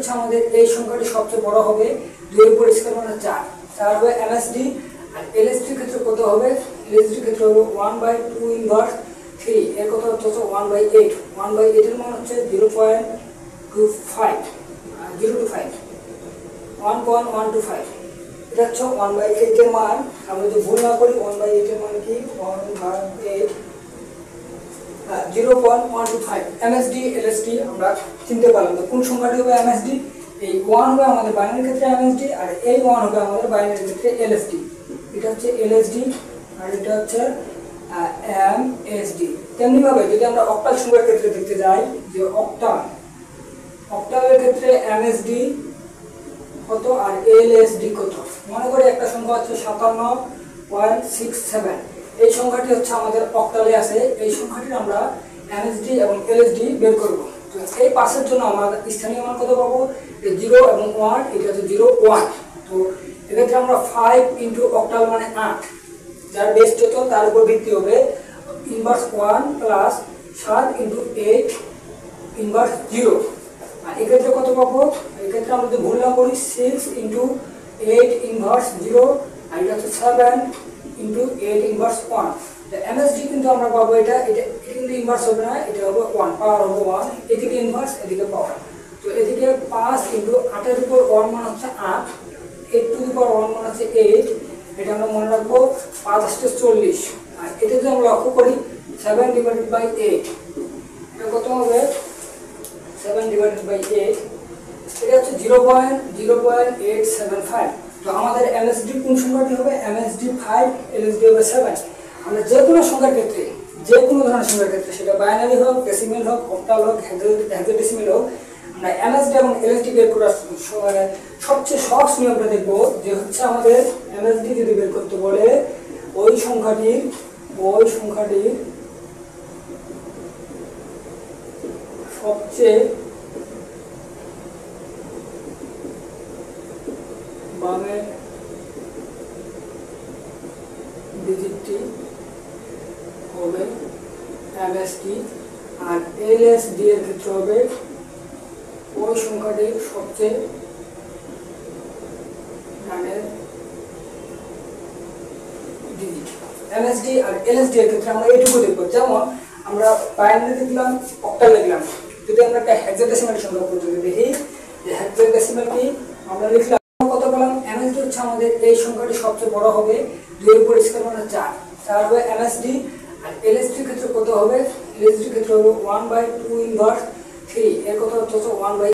হচ্ছে আমাদের এই সংখ্যাটি সবচেয়ে বড় হবে 2 এর উপর স্কয়ার মানে 4 4 হবে এমএসডি আর এলএসডি ক্ষেত্রে কত হবে এলএসডি ক্ষেত্রে হবে 1/2 ইনভার্স 3 এর কত হচ্ছে 1/8 1/8 এর মান হচ্ছে 0.25 025 1.125 এটা হচ্ছে 1/8 এর মান আমরা যদি ভুল না করি 1/8 এর মান কি 1/8 0.125 এমএসডি এলএসডি আমরা চিনতে পারলাম তো কোন সংখ্যাটি হবে এমএসডি এই 1 হবে আমাদের বাইনারি ক্ষেত্রে এমএসডি আর এই 1 হবে আমাদের বাইনারি ক্ষেত্রে এলএসডি এটা হচ্ছে এলএসডি আর এটা হচ্ছে এমএসডি তেমনি ভাবে যদি আমরা অক্টাল সংখ্যার ক্ষেত্রে দেখতে যাই যে অক্টালের ক্ষেত্রে এমএসডি কত আর এলএসডি কত মনে করি একটা সংখ্যা হচ্ছে 57.67 এই সংখ্যাটি হচ্ছে আমাদের অক্টালে আছে এই সংখ্যাটির আমরা এমএসডি এবং এলএসডি বের করব তো এই পাশের জন্য আমরা স্থানীয় মান কত পাবো 0 এবং 1 এটা হচ্ছে 0 1 তো এক্ষেত্রে আমরা 5 ইনটু অক্টাল মানে 8 যার বেস যত তার উপর ভিত্তি হবে ইনভার্স 1 প্লাস 7 ইনটু 8 ইনভার্স 0 আর এক্ষেত্রে কত পাবো এক্ষেত্রে আমরা যদি ভুল না করি 6 ইনটু 8 ইনভার্স 0 আর এটা হচ্ছে 7 ইনটু 8 ইনভার্স 1 তো এমএসডি কিন্তু আমরা পাবো এটা কিন্তু ইনভার্স হবে না এটা হবে 1 পাওয়ার হবে 1 এদিকে ইনভার্স এদিকে পাওয়ার তো এদিকে 5 ইনটু 8 এর উপর 1 মান হচ্ছে 8 8 টু দি পাওয়ার 1 মান হচ্ছে 8 এটা আমরা মনে রাখবো 5 আসতে 40 আর এটা যদি আমরা লক্ষ্য করি 7 ডিভাইডেড বাই 8 এটা কত হবে 7 ডিভাইডেড বাই 8 এটা হচ্ছে 0.0875 তো আমাদের এমএসডি কোন সংখ্যাটি হবে এমএসডি 5 এলএসডি হবে 7 আমরা যে কোনো সংখ্যার ক্ষেত্রে যে কোনো ধরনের সংখ্যার ক্ষেত্রে সেটা বাইনারি হোক ডেসিমেল হোক অক্টাল হোক হেক্সাডেসিমেল হোক আমরা এমএসডি এবং এলএসডি বের করার সবচেয়ে সহজ নিয়মটা দেখবো যে হচ্ছে আমাদের এমএসডি যদি বের করতে বলে ওই সংখ্যাটির সবচেয়ে বামের ডিজিটটি হবে এমএসডি আর এলএসডি এর ক্ষেত্রে হবে ওই সংখ্যাটির সবচেয়ে ডানের ডিজিট এমএসডি আর এলএসডি এর ক্ষেত্রে আমরা এইটুকু দেখবো যেমন আমরা বাইনারি দেখলাম অক্টাল দেখলাম যদি আমরা একটা হেক্সাডেসিমাল সংখ্যা পর্যন্ত দেখি যে হেক্সাডেসিমাল কি আমরা লিখলাম কত পেলাম এমএসডি হচ্ছে আমাদের এই সংখ্যাটি সবচেয়ে বড় হবে 2 এর উপর স্কয়ার মানে 4 4 হবে এমএসডি আর এলএসডি ক্ষেত্রে কত হবে এলএসডি ক্ষেত্রে হবে 1/2 ইনভার্স 3 এর কত হচ্ছে 1/8